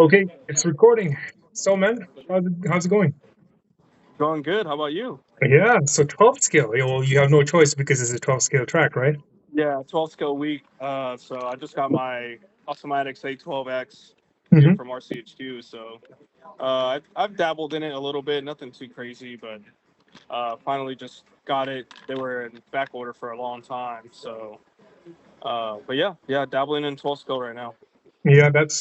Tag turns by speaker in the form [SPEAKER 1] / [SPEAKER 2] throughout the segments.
[SPEAKER 1] Okay, it's recording. So, man, how's it going?
[SPEAKER 2] Going good. How about you?
[SPEAKER 1] Yeah, so 12 scale. Yeah, well, you have no choice because it's a 12 scale track, right?
[SPEAKER 2] Yeah, 12 scale week. So I just got my Automatics A12X here
[SPEAKER 1] Hmm.
[SPEAKER 2] from RCHQ. So I've dabbled in it a little bit, nothing too crazy, but finally just got it. They were in back order for a long time. So, but yeah, dabbling in 12 scale right now.
[SPEAKER 1] Yeah, that's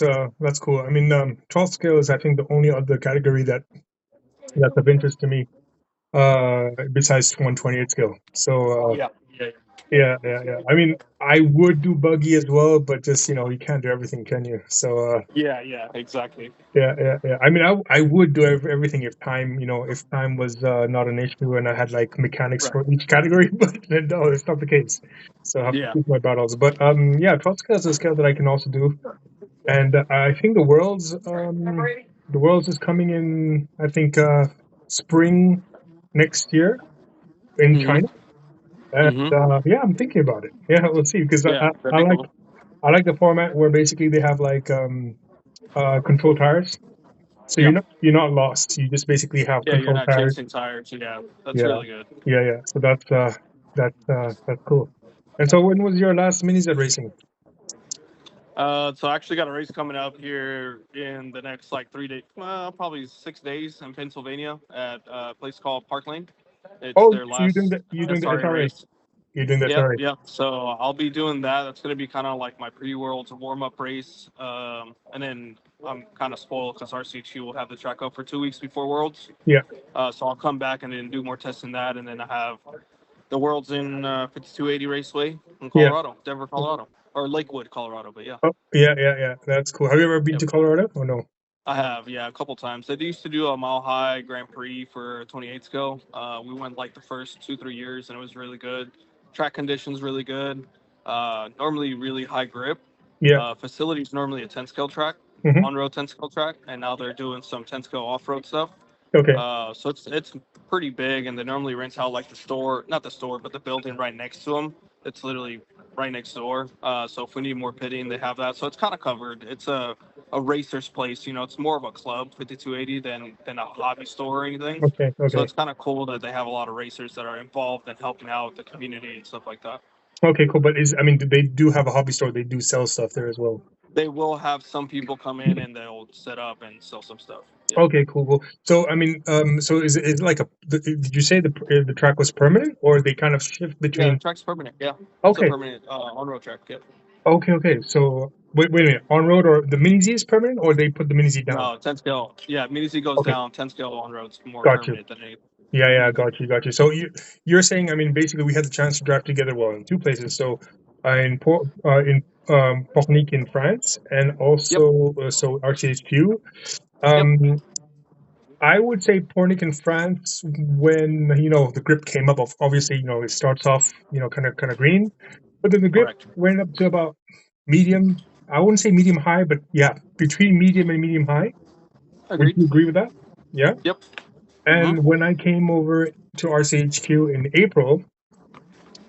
[SPEAKER 1] cool. I mean, 12 scale is I think the only other category that's of interest to me, besides 128 scale. So,
[SPEAKER 2] Yeah, yeah,
[SPEAKER 1] yeah. I mean, I would do buggy as well, but just you can't do everything, can you? So,
[SPEAKER 2] yeah, exactly.
[SPEAKER 1] yeah. I mean, I would do everything if time was not an issue and I had like mechanics
[SPEAKER 2] Right.
[SPEAKER 1] for each category, but no, it's not the case. So I have to
[SPEAKER 2] Yeah.
[SPEAKER 1] choose my battles. But yeah, 12 scale is a scale that I can also do, and I think the world's is coming in. I think spring next year in
[SPEAKER 2] Mhm.
[SPEAKER 1] China, and
[SPEAKER 2] Mhm.
[SPEAKER 1] yeah, I'm thinking about it. Yeah, we'll see because
[SPEAKER 2] Yeah, that'd
[SPEAKER 1] I
[SPEAKER 2] be
[SPEAKER 1] like
[SPEAKER 2] cool.
[SPEAKER 1] I like the format where basically they have like control tires. So
[SPEAKER 2] Yeah.
[SPEAKER 1] you're not lost. You just basically have
[SPEAKER 2] Yeah, you're
[SPEAKER 1] control
[SPEAKER 2] not
[SPEAKER 1] tires.
[SPEAKER 2] chasing tires. Yeah, that's
[SPEAKER 1] Yeah,
[SPEAKER 2] really good.
[SPEAKER 1] yeah. So that's cool. And so when was your last mini Z racing?
[SPEAKER 2] So I actually got a race coming up here in the next like 3 days, probably 6 days in Pennsylvania at a place called Park Lane. It's
[SPEAKER 1] Oh,
[SPEAKER 2] their
[SPEAKER 1] so you're doing
[SPEAKER 2] last
[SPEAKER 1] the
[SPEAKER 2] SRA
[SPEAKER 1] SRA.
[SPEAKER 2] race.
[SPEAKER 1] You're doing the
[SPEAKER 2] Yep,
[SPEAKER 1] SRA.
[SPEAKER 2] yep. So I'll be doing that. That's going to be kind of like my pre-worlds warm up race. And then I'm kind of spoiled because RCHQ will have the track up for 2 weeks before Worlds.
[SPEAKER 1] Yeah.
[SPEAKER 2] So I'll come back and then do more testing that. And then I have the Worlds in 5280 Raceway in
[SPEAKER 1] Yeah.
[SPEAKER 2] Colorado, Denver, Colorado, or Lakewood, Colorado. But yeah.
[SPEAKER 1] Oh, yeah. That's cool. Have you ever been
[SPEAKER 2] Yep.
[SPEAKER 1] to Colorado? Oh no.
[SPEAKER 2] I have, yeah, a couple times. They used to do a Mile High Grand Prix for 28 ago. We went like the first 2 3 years, and it was really good. Track conditions really good. Normally really high grip.
[SPEAKER 1] Yeah.
[SPEAKER 2] Facilities normally a 10 scale track,
[SPEAKER 1] Hmm.
[SPEAKER 2] on road 10 scale track, and now they're doing some 10 scale off road stuff.
[SPEAKER 1] Okay.
[SPEAKER 2] So it's pretty big, and they normally rent out like the store, not the store, but the building right next to them. It's literally right next door. So if we need more pitting, they have that. So it's kind of covered. It's a racer's place. It's more of a club, 5280, than a hobby store or anything.
[SPEAKER 1] Okay.
[SPEAKER 2] So
[SPEAKER 1] Okay.
[SPEAKER 2] it's kind of cool that they have a lot of racers that are involved in helping out the community and stuff like that.
[SPEAKER 1] Okay. Cool. But I mean, they do have a hobby store. They do sell stuff there as well.
[SPEAKER 2] They will have some people come in and they'll set up and sell some stuff. Yeah.
[SPEAKER 1] Okay. Cool. So I mean, so is it like did you say the track was permanent or they kind of shift
[SPEAKER 2] Yeah, the
[SPEAKER 1] between?
[SPEAKER 2] track's permanent. Yeah, it's a
[SPEAKER 1] Okay.
[SPEAKER 2] permanent on-road track. Yeah.
[SPEAKER 1] Okay. So wait a minute. On road or the mini Z is permanent, or they put the mini Z down?
[SPEAKER 2] No, 10 scale. Yeah, immediacy goes
[SPEAKER 1] Okay,
[SPEAKER 2] down. 10 scale on road's more
[SPEAKER 1] got you.
[SPEAKER 2] permanent than anything.
[SPEAKER 1] Yeah, got you. So you're saying, I mean, basically, we had the chance to drive together, well, in two places. So in Pornic in France, and
[SPEAKER 2] Yep.
[SPEAKER 1] also so RCHQ.
[SPEAKER 2] Yep.
[SPEAKER 1] Um, I would say Pornic in France when the grip came up. Obviously, it starts off kind of green, but then the grip
[SPEAKER 2] Correct.
[SPEAKER 1] went up to about medium. I wouldn't say medium high, but yeah, between medium and medium high. Would
[SPEAKER 2] Agreed.
[SPEAKER 1] you agree with that? Yeah.
[SPEAKER 2] Yep.
[SPEAKER 1] And
[SPEAKER 2] Mm-hmm.
[SPEAKER 1] when I came over to RCHQ in April,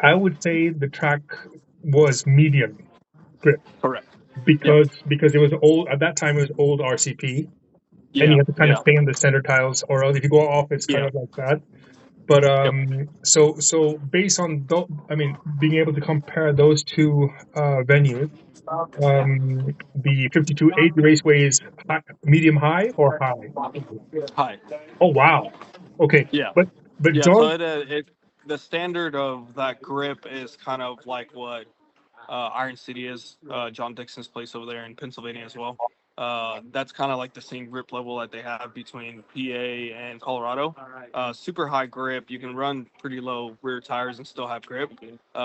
[SPEAKER 1] I would say the track was medium grip
[SPEAKER 2] Correct. Yep.
[SPEAKER 1] because it was old at that time. It was old RCP, and you
[SPEAKER 2] Yeah.
[SPEAKER 1] have to kind of
[SPEAKER 2] Yeah.
[SPEAKER 1] stay on the center tiles, or else if you go off, it's kind
[SPEAKER 2] Yeah.
[SPEAKER 1] of like that. But
[SPEAKER 2] Yep.
[SPEAKER 1] so based on I mean, being able to compare those two venues, the 5280 Raceway is medium high or high.
[SPEAKER 2] Hi.
[SPEAKER 1] Oh wow, okay,
[SPEAKER 2] Yeah.
[SPEAKER 1] but
[SPEAKER 2] Yeah. So
[SPEAKER 1] John,
[SPEAKER 2] it the standard of that grip is kind of like what Iron City is, John Dixon's place over there in Pennsylvania as well. That's kind of like the same grip level that they have between PA and Colorado. Super high grip. You can run pretty low rear tires and still have grip.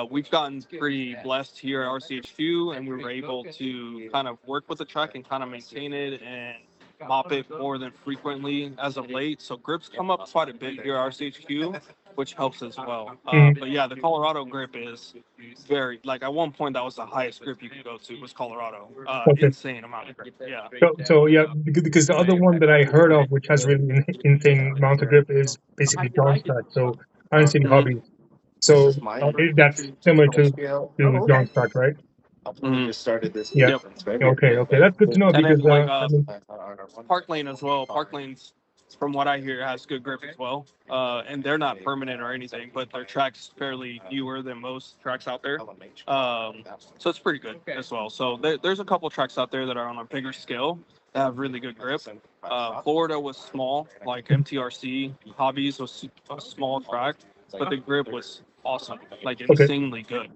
[SPEAKER 2] We've gotten pretty blessed here at RCHQ, and we were able to kind of work with the track and kind of maintain it and mop it more than frequently as of late. So grips come up quite a bit here at RCHQ, which helps as well.
[SPEAKER 1] mm,
[SPEAKER 2] But yeah, the Colorado grip is very like at one point that was the highest grip you could go to was Colorado.
[SPEAKER 1] okay.
[SPEAKER 2] Insane amount of grip. Yeah.
[SPEAKER 1] So yeah, because the other one that I heard of, which has really insane amount of grip, is basically John's track. So Iron City
[SPEAKER 2] Hmm.
[SPEAKER 1] Hobbies. So that's similar to John's track, right? Yeah.
[SPEAKER 2] Yep.
[SPEAKER 1] Okay. That's good to know
[SPEAKER 2] And then
[SPEAKER 1] because
[SPEAKER 2] like
[SPEAKER 1] I mean,
[SPEAKER 2] Park Lane as well. Park Lane's, from what I hear, has good grip as well. And they're not permanent or anything, but their track's fairly newer than most tracks out there. So it's pretty good as well. So there's a couple tracks out there that are on a bigger scale that have really good grip. Florida was small, like MTRC Hobbies was a small track, but the grip was awesome, like
[SPEAKER 1] okay.
[SPEAKER 2] insanely good.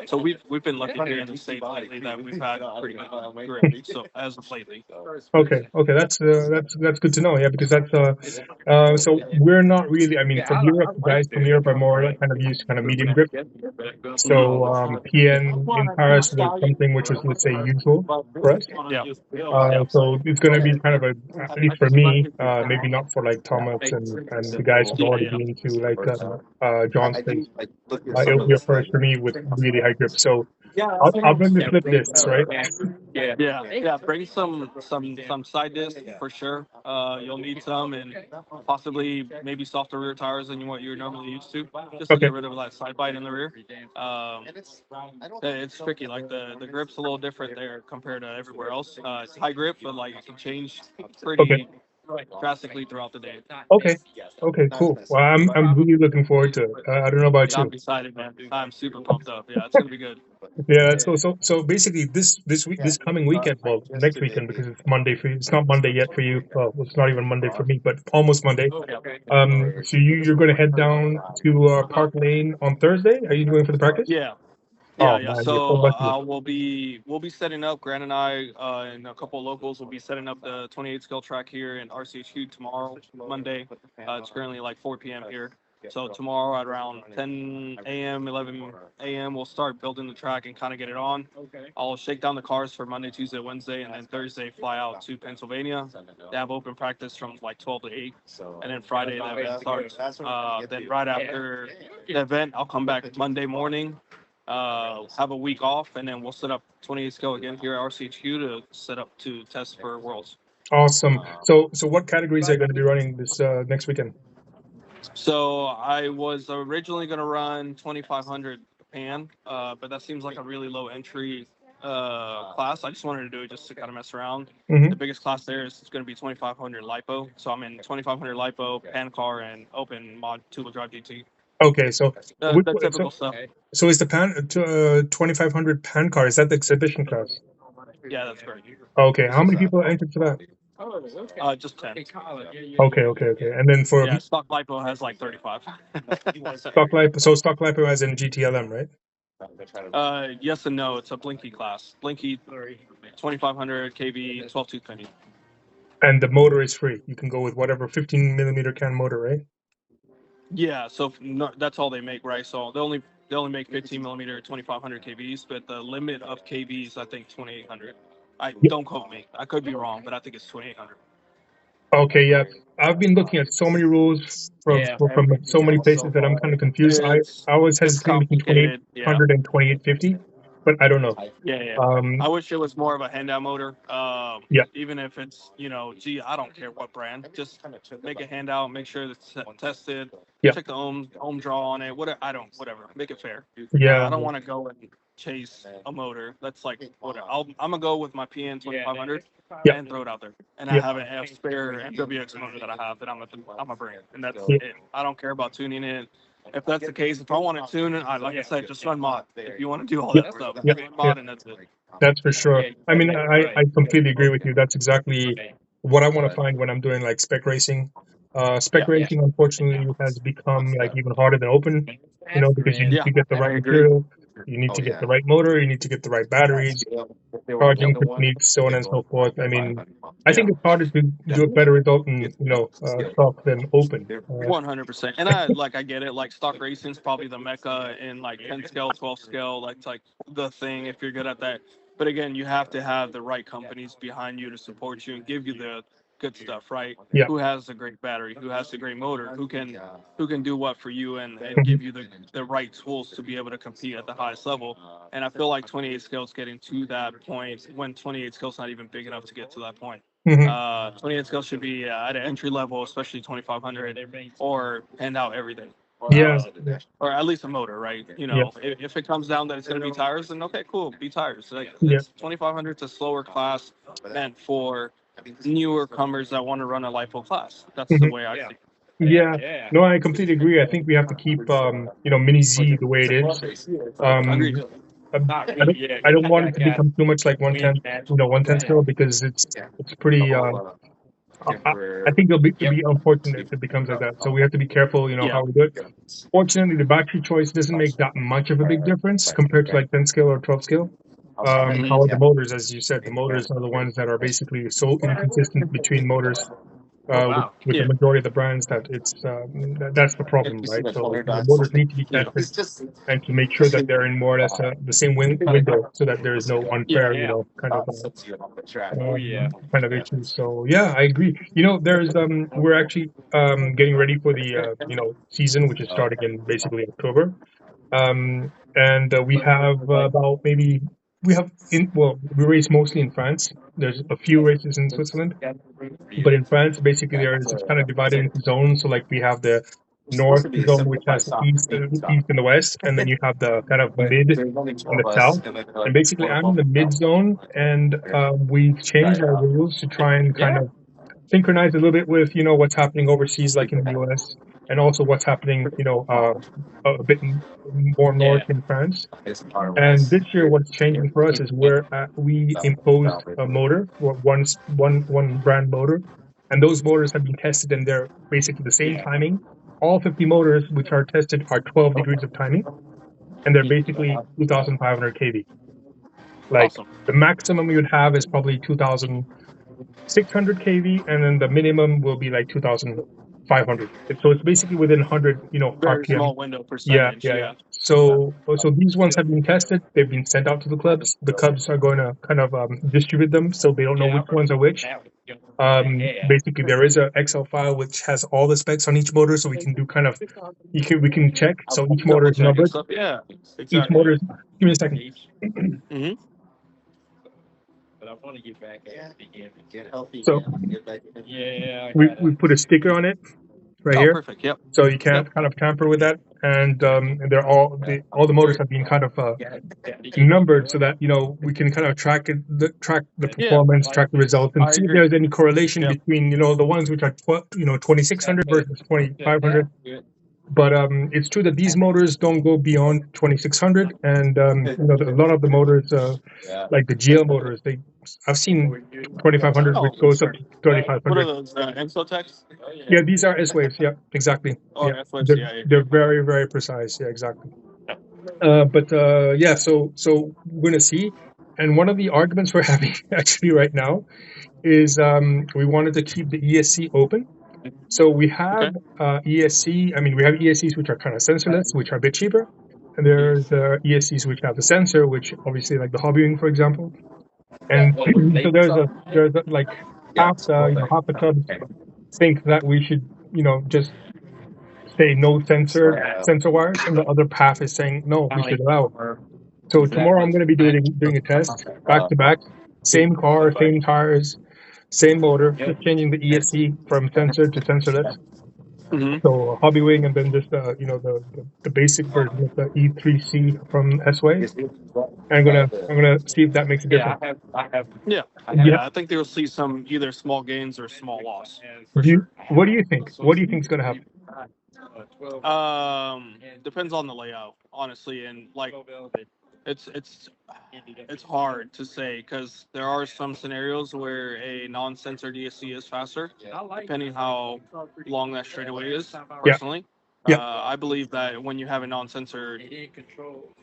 [SPEAKER 2] So we've been lucky here in the state lately that we've had pretty good grip. So as of lately.
[SPEAKER 1] Okay. That's good to know. Yeah, because that's so we're not really. I mean, from Europe, guys from Europe are more kind of used to kind of medium grip. So PN in Paris was something which was, let's say, usual for us.
[SPEAKER 2] Yeah.
[SPEAKER 1] So it's going to be kind of a, at least for me, maybe not for like Thomas and the guys who've already been to like John's place. It'll be a first for me with really high grip. So I'll bring the slip discs, right?
[SPEAKER 2] Yeah. Bring some side discs for sure. You'll need some, and possibly maybe softer rear tires than what you're normally used to, just to
[SPEAKER 1] Okay.
[SPEAKER 2] get rid of that side bite in the rear. It's tricky. Like the grip's a little different there compared to everywhere else. It's high grip, but like it can change
[SPEAKER 1] Okay.
[SPEAKER 2] pretty drastically throughout the day.
[SPEAKER 1] Okay. Okay. Cool. Well, I'm really looking forward to it. I don't know about
[SPEAKER 2] I'm
[SPEAKER 1] you.
[SPEAKER 2] excited, man. I'm super pumped up. Yeah, it's gonna be good.
[SPEAKER 1] Yeah. So basically, this week, this coming weekend, well, next weekend because it's Monday for you. It's not Monday yet for you. Well, it's not even Monday for me, but almost Monday. So you're going to head down to Park Lane on Thursday? Are you going for the practice?
[SPEAKER 2] Yeah,
[SPEAKER 1] Oh
[SPEAKER 2] yeah.
[SPEAKER 1] man, you're so
[SPEAKER 2] So
[SPEAKER 1] lucky.
[SPEAKER 2] we'll be setting up. Grant and I and a couple of locals will be setting up the 28 scale track here in RCHQ tomorrow, Monday. It's currently like 4 p.m. here. So tomorrow at around 10 a.m., 11 a.m. we'll start building the track and kind of get it on. I'll shake down the cars for Monday, Tuesday, Wednesday, and then Thursday fly out to Pennsylvania. They have open practice from like 12 to 8, and then Friday the event starts. Then right after the event, I'll come back Monday morning, have a week off, and then we'll set up 28 scale again here at RCHQ to set up to test for Worlds.
[SPEAKER 1] Awesome. So what categories are you going to be running this next weekend?
[SPEAKER 2] So I was originally going to run 2500 pan, but that seems like a really low entry class. I just wanted to do it just to kind of mess around.
[SPEAKER 1] Hmm.
[SPEAKER 2] The biggest class there is going to be 2500 lipo. So I'm in 2500 lipo, pan car, and open mod two-wheel drive GT.
[SPEAKER 1] Okay, so which,
[SPEAKER 2] The typical stuff.
[SPEAKER 1] so is the 2500 pan car, is that the exhibition class?
[SPEAKER 2] Yeah, that's great.
[SPEAKER 1] Okay, how many people are entered for that?
[SPEAKER 2] Just 10.
[SPEAKER 1] Okay. And then for
[SPEAKER 2] Yeah, stock lipo has like 35.
[SPEAKER 1] stock lipo, so stock lipo as in GTLM, right?
[SPEAKER 2] Yes and no. It's a Blinky class. Blinky 2500 kV 12 tooth penny.
[SPEAKER 1] And the motor is free. You can go with whatever 15 millimeter can motor, right?
[SPEAKER 2] Yeah, so no, that's all they make, right? So they only make 15 millimeter 2500 kVs, but the limit of kVs I think 2800. I
[SPEAKER 1] Yeah.
[SPEAKER 2] don't quote me. I could be wrong, but I think it's 2800.
[SPEAKER 1] Okay, yeah. I've been looking at so many rules from so many places that I'm kind of confused. I was
[SPEAKER 2] It's
[SPEAKER 1] hesitating between
[SPEAKER 2] complicated. Yeah.
[SPEAKER 1] 2800 and 2850, but I don't know.
[SPEAKER 2] Yeah. I
[SPEAKER 1] Um,
[SPEAKER 2] wish it was more of a handout motor.
[SPEAKER 1] yeah,
[SPEAKER 2] Even if it's, gee, I don't care what brand. Just make a handout, make sure it's tested,
[SPEAKER 1] yeah,
[SPEAKER 2] check the ohm draw on it. Whatever. Make it fair.
[SPEAKER 1] yeah,
[SPEAKER 2] I don't want to go and chase a motor. That's like whatever. I'm gonna go with my PN 2500
[SPEAKER 1] yeah,
[SPEAKER 2] and throw it out there. And I
[SPEAKER 1] yeah,
[SPEAKER 2] have a spare MWX motor that I have that I'm gonna bring, and that's
[SPEAKER 1] yeah,
[SPEAKER 2] it. I don't care about tuning it. If that's the case, if I want to tune it, like I said, just run mod. If you want to do all
[SPEAKER 1] yeah,
[SPEAKER 2] that stuff,
[SPEAKER 1] yeah,
[SPEAKER 2] run
[SPEAKER 1] yeah.
[SPEAKER 2] mod, and that's it.
[SPEAKER 1] That's for sure. I mean, I completely agree with you. That's exactly what I want to find when I'm doing like spec racing. Spec
[SPEAKER 2] Yeah.
[SPEAKER 1] racing, unfortunately, has become like even harder than open, because you need
[SPEAKER 2] Yeah,
[SPEAKER 1] to get the
[SPEAKER 2] I
[SPEAKER 1] right
[SPEAKER 2] agree.
[SPEAKER 1] material, you need to get the right motor, you need to get the right batteries, charging techniques, so on and so forth. I mean, I think it's harder to do a better result in, stock than open.
[SPEAKER 2] 100%. And I get it. Like stock racing's probably the mecca in like 10 scale, 12 scale. Like it's like the thing if you're good at that. But again, you have to have the right companies behind you to support you and give you the good stuff, right?
[SPEAKER 1] Yeah.
[SPEAKER 2] Who has the great battery? Who has the great motor? Who can do what for you and
[SPEAKER 1] Mhm.
[SPEAKER 2] give you the right tools to be able to compete at the highest level. And I feel like 28 scale's getting to that point when 28 scale's not even big enough to get to that point.
[SPEAKER 1] Mhm.
[SPEAKER 2] 28 scale should be at an entry level, especially 2500, or hand out everything.
[SPEAKER 1] Yeah, yeah,
[SPEAKER 2] or at least a motor, right?
[SPEAKER 1] yeah,
[SPEAKER 2] If it comes down that it's going to be tires, then okay, cool, be tires. Like,
[SPEAKER 1] yeah.
[SPEAKER 2] it's 2500 to slower class meant for newer comers that want to run a lipo class. That's the
[SPEAKER 1] Mhm.
[SPEAKER 2] way I see it.
[SPEAKER 1] Yeah. No, I completely agree. I think we have to keep Mini Z the way it is.
[SPEAKER 2] Agreed.
[SPEAKER 1] Um, I don't want it to become too much like 110, 110 scale because it's pretty. I think it'll be unfortunate if it becomes like that. So we have to be careful,
[SPEAKER 2] Yeah.
[SPEAKER 1] how we do it. Fortunately, the battery choice doesn't make that much of a big difference compared to like 10 scale or 12 scale.
[SPEAKER 2] Mhm.
[SPEAKER 1] However, the motors, as you said, the motors are the ones that are basically so inconsistent between motors with the
[SPEAKER 2] Yeah.
[SPEAKER 1] majority of the brands that that's the problem, right? So the motors need to be
[SPEAKER 2] Yeah.
[SPEAKER 1] tested and to make sure that they're in more or less the same window so that there is no
[SPEAKER 2] Yeah.
[SPEAKER 1] unfair, kind of issues. So yeah, I agree. There's we're actually getting ready for the season, which is starting in basically October. And we have about maybe we have in well we race mostly in France. There's a few races in Switzerland, but in France, basically, it's kind of divided into zones. So, like, we have the north zone, which has the east and the west, and then you have the kind of mid and the south. And basically, I'm in the mid zone, and we've changed our rules to try and kind of synchronize a little bit with what's happening overseas, like in the US, and also what's happening a bit more north in France. And this year, what's changing for us is where we imposed a motor, one brand motor, and those motors have been tested, and they're basically the same timing. All 50 motors which are tested are 12 degrees of timing, and they're basically 2,500 kV. Like
[SPEAKER 2] Awesome.
[SPEAKER 1] the maximum you would have is probably 2,600 kV, and then the minimum will be like 2,500. So it's basically within 100,
[SPEAKER 2] Very
[SPEAKER 1] RPM.
[SPEAKER 2] small window
[SPEAKER 1] Yeah,
[SPEAKER 2] percentage.
[SPEAKER 1] yeah, yeah.
[SPEAKER 2] Yeah.
[SPEAKER 1] So these ones have been tested. They've been sent out to the clubs. The clubs are going to kind of distribute them, so they don't know which ones are which. Basically, there is a Excel file which has all the specs on each motor, so we can do kind of we can check. So each motor
[SPEAKER 2] Double
[SPEAKER 1] is
[SPEAKER 2] check and
[SPEAKER 1] numbered.
[SPEAKER 2] stuff. Yeah.
[SPEAKER 1] Each
[SPEAKER 2] Exactly.
[SPEAKER 1] motor is. Give me a second.
[SPEAKER 2] Hmm.
[SPEAKER 1] So we put a sticker on it right
[SPEAKER 2] Oh,
[SPEAKER 1] here,
[SPEAKER 2] perfect. Yep.
[SPEAKER 1] so you
[SPEAKER 2] Yep.
[SPEAKER 1] can't kind of tamper with that. And they're all the motors have been kind of numbered so that we can kind of track the
[SPEAKER 2] Yeah.
[SPEAKER 1] performance, track the results, and
[SPEAKER 2] I
[SPEAKER 1] see if
[SPEAKER 2] agree.
[SPEAKER 1] there's any correlation
[SPEAKER 2] Yep.
[SPEAKER 1] between the ones which are 2600 versus 2500. But it's true that these motors don't go beyond 2600, and a lot of the motors, like the GL motors, I've seen 2500 which
[SPEAKER 2] Oh,
[SPEAKER 1] goes up to
[SPEAKER 2] what are
[SPEAKER 1] 3500.
[SPEAKER 2] those? Exotex?
[SPEAKER 1] Yeah, these are S waves. Yeah, exactly.
[SPEAKER 2] Oh,
[SPEAKER 1] Yeah,
[SPEAKER 2] F-Webs. Yeah. Yeah.
[SPEAKER 1] they're very very precise. Yeah, exactly. But yeah, so we're gonna see. And one of the arguments we're having actually right now is we wanted to keep the ESC open. So we have
[SPEAKER 2] Okay.
[SPEAKER 1] ESC. I mean, we have ESCs which are kind of sensorless, which are a bit cheaper, and there's ESCs which have the sensor, which obviously like the hobbying, for example. And so there's like half the clubs think that we should just say no sensor wires, and the other path is saying no, we should allow it. So tomorrow I'm going to be doing a test back to back, same car, same tires, same motor, just changing the ESC from sensor to sensorless.
[SPEAKER 2] Hmm.
[SPEAKER 1] So hobby wing, and then just the basic version of the E3C from S Wave. And I'm gonna see if that makes a difference.
[SPEAKER 2] Yeah.
[SPEAKER 1] Yeah.
[SPEAKER 2] Yeah. I think you'll see some either small gains or small loss for
[SPEAKER 1] Do you,
[SPEAKER 2] sure.
[SPEAKER 1] what do you think? What do you think is gonna happen?
[SPEAKER 2] Depends on the layout, honestly, and like it's it's it's hard to say because there are some scenarios where a non-sensor DSC is faster, depending how long that straightaway is.
[SPEAKER 1] Yeah.
[SPEAKER 2] Personally,
[SPEAKER 1] Yeah.
[SPEAKER 2] I believe that when you have a non-sensor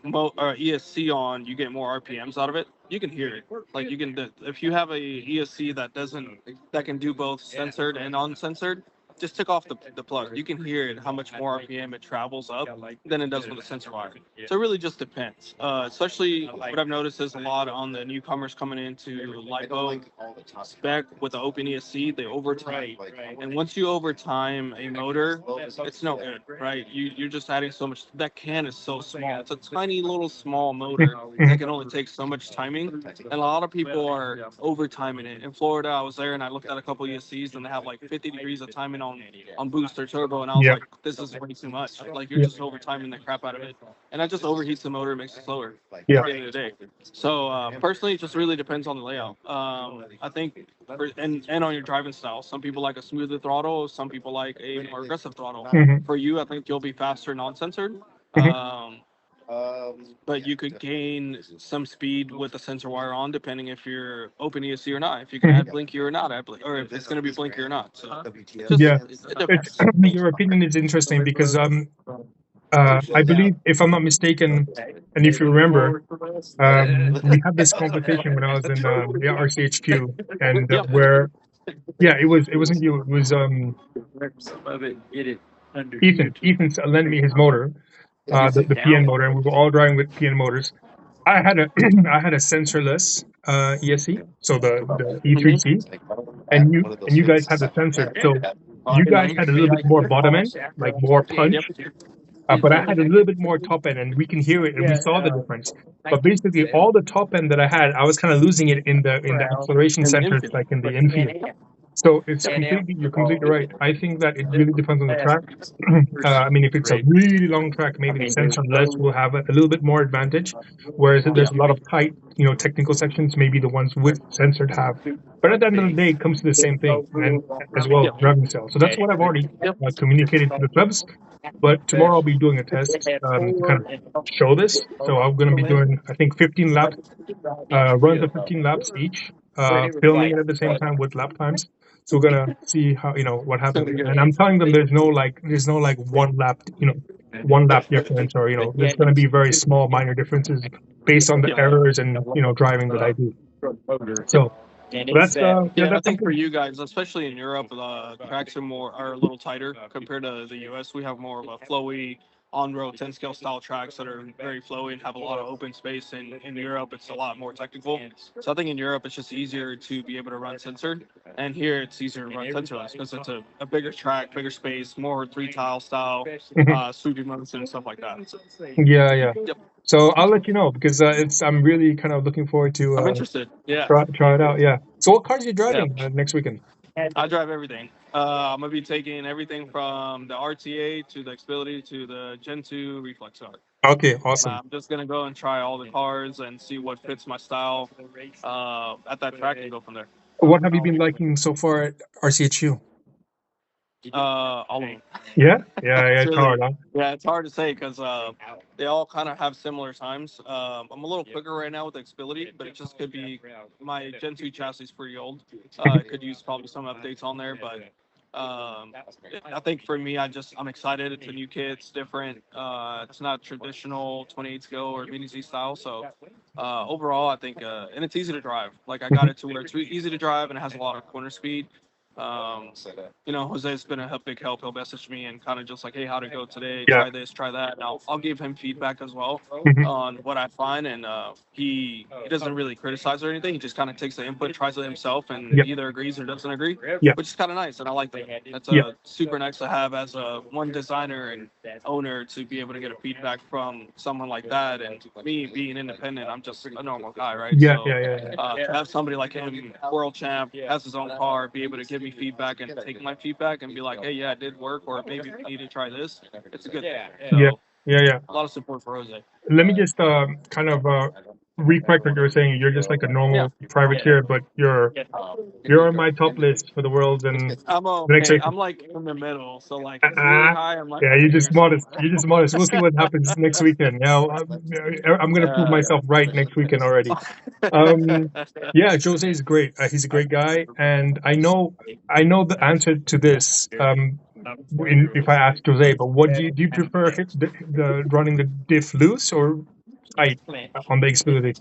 [SPEAKER 2] ESC on, you get more RPMs out of it. You can hear it. Like you can, if you have a ESC that can do both censored and uncensored, just take off the plug. You can hear it how much more RPM it travels up than it does with a sensor wire. So it really just depends. Especially what I've noticed is a lot on the newcomers coming into LiPo spec with the open ESC, they overtime. And once you overtime a motor, it's no good, right? You're just adding so much. That can is so small. It's a tiny little small motor that
[SPEAKER 1] Mhm.
[SPEAKER 2] can only take so much timing. And a lot of people are overtiming it. In Florida, I was there and I looked at a couple ESCs and they have like 50 degrees of timing on boost or turbo, and I was
[SPEAKER 1] Yeah.
[SPEAKER 2] like, this is way too much. Like you're just over timing the crap out of it, and that just overheats the motor, makes it slower.
[SPEAKER 1] Yeah.
[SPEAKER 2] At the end of the day. So personally, it just really depends on the layout. I think, and on your driving style. Some people like a smoother throttle. Some people like a more aggressive throttle.
[SPEAKER 1] Hmm.
[SPEAKER 2] For you, I think you'll be faster non-censored.
[SPEAKER 1] Hmm.
[SPEAKER 2] Um, but you could gain some speed with the sensor wire on, depending if you're open ESC or not. If you can
[SPEAKER 1] Hmm.
[SPEAKER 2] add blinky or not, or if it's going to be blinky or not. So it just
[SPEAKER 1] Yeah.
[SPEAKER 2] it
[SPEAKER 1] It's
[SPEAKER 2] depends.
[SPEAKER 1] your opinion is interesting because I believe, if I'm not mistaken, and if you remember, we had this conversation when I was in yeah, RCHQ, and
[SPEAKER 2] Yep.
[SPEAKER 1] where yeah, it wasn't you, it was Ethan lent me his motor, the PN motor, and we were all driving with PN motors. I had a I had a sensorless ESC, so the E3C, and you guys had the censored. So you guys had a little bit more bottom end, like more punch, but I had a little bit more top end, and we can hear it, and we saw the difference. But basically, all the top end that I had, I was kind of losing it in the acceleration
[SPEAKER 2] And the
[SPEAKER 1] centers,
[SPEAKER 2] infield.
[SPEAKER 1] like in the infield. So it's completely, you're completely right. I think that it really depends on the track. I mean, if it's a really long track, maybe the sensor less will have a little bit more advantage. Whereas if there's a lot of tight, technical sections, maybe the ones with censored have. But at the end of the day, it comes to the same thing, and as well as
[SPEAKER 2] Yep.
[SPEAKER 1] driving style. So that's what I've already
[SPEAKER 2] Yep.
[SPEAKER 1] communicated to the clubs. But tomorrow I'll be doing a test to kind of show this. So I'm going to be doing, I think, 15 laps, runs of 15 laps each, filming it at the same time with lap times. So we're gonna see how, what
[SPEAKER 2] It's gonna
[SPEAKER 1] happens.
[SPEAKER 2] be
[SPEAKER 1] And
[SPEAKER 2] good.
[SPEAKER 1] I'm telling them there's no like one lap difference, or there's gonna be very small minor differences based on the
[SPEAKER 2] Yep.
[SPEAKER 1] errors and driving that I do.
[SPEAKER 2] Yep.
[SPEAKER 1] So that's
[SPEAKER 2] Yeah, and I
[SPEAKER 1] that's
[SPEAKER 2] think for
[SPEAKER 1] something.
[SPEAKER 2] you guys, especially in Europe, tracks are a little tighter compared to the U.S. We have more of a flowy on-road 10 scale style tracks that are very flowy and have a lot of open space. In Europe, it's a lot more technical. So I think in Europe, it's just easier to be able to run censored, and here it's easier to run sensorless because it's a bigger track, bigger space, more three tile style,
[SPEAKER 1] Mhm.
[SPEAKER 2] sweeping motion and stuff like that.
[SPEAKER 1] Yeah, yeah.
[SPEAKER 2] Yep,
[SPEAKER 1] So I'll let you know because I'm really kind of looking forward to
[SPEAKER 2] I'm interested. Yeah,
[SPEAKER 1] try it out. Yeah. So what cars are you
[SPEAKER 2] yeah.
[SPEAKER 1] driving next weekend?
[SPEAKER 2] I drive everything. I'm gonna be taking everything from the RTA to the Xfinity to the Gen 2 Reflex car.
[SPEAKER 1] Okay, awesome.
[SPEAKER 2] I'm just gonna go and try all the cars and see what fits my style at that track and go from there.
[SPEAKER 1] What have you been liking so far at RCHU?
[SPEAKER 2] All of them.
[SPEAKER 1] Yeah, yeah, yeah.
[SPEAKER 2] It's
[SPEAKER 1] It's hard,
[SPEAKER 2] really,
[SPEAKER 1] huh?
[SPEAKER 2] yeah, it's hard to say because they all kind of have similar times. I'm a little quicker right now with the Xfinity, but it just could be my Gen 2 chassis is pretty old. It could use probably some updates on there, but I think for me, I'm excited. It's a new kit. It's different. It's not traditional 28 scale or mini Z style. So overall, I think and it's easy to drive. Like I got
[SPEAKER 1] Mhm.
[SPEAKER 2] it to where it's easy to drive and it has a lot of corner speed. Um, Jose's been a big help. He'll message me and kind of just like, hey, how to go today?
[SPEAKER 1] Yeah.
[SPEAKER 2] Try this, try that. And I'll give him feedback as well
[SPEAKER 1] Mhm.
[SPEAKER 2] on what I find. And he doesn't really criticize or anything. He just kind of takes the input, tries it himself, and
[SPEAKER 1] Yep.
[SPEAKER 2] either agrees or doesn't agree,
[SPEAKER 1] Yeah.
[SPEAKER 2] which is kind of nice. And I like that. That's
[SPEAKER 1] Yeah.
[SPEAKER 2] super nice to have as a one designer and owner to be able to get a feedback from someone like that. And me being independent, I'm just a normal guy, right?
[SPEAKER 1] Yeah.
[SPEAKER 2] So
[SPEAKER 1] Yeah. Yeah. Yeah.
[SPEAKER 2] to have somebody like him, world champ, has his own car, be able to give me feedback and take my feedback and be like, hey, yeah, it did work, or maybe we need to try this. It's a good thing.
[SPEAKER 1] Yeah.
[SPEAKER 2] So
[SPEAKER 1] Yeah. Yeah.
[SPEAKER 2] a lot of support for Jose.
[SPEAKER 1] Let me just kind of recorrect what you were saying. You're just like a
[SPEAKER 2] Yeah.
[SPEAKER 1] normal privateer, but you're on my top list for the world and
[SPEAKER 2] I'm
[SPEAKER 1] the next
[SPEAKER 2] okay.
[SPEAKER 1] race.
[SPEAKER 2] I'm like in the middle. So like it's really high. I'm like
[SPEAKER 1] Yeah, you're
[SPEAKER 2] okay
[SPEAKER 1] just
[SPEAKER 2] or something.
[SPEAKER 1] modest. You're just modest. We'll see what happens next weekend. Now, I'm going to prove
[SPEAKER 2] Uh,
[SPEAKER 1] myself right next weekend already. Um, yeah, Jose is great. He's a great guy, and I know the answer to this. If I ask Jose, but what do you prefer the running the diff loose or tight on the Xfinity?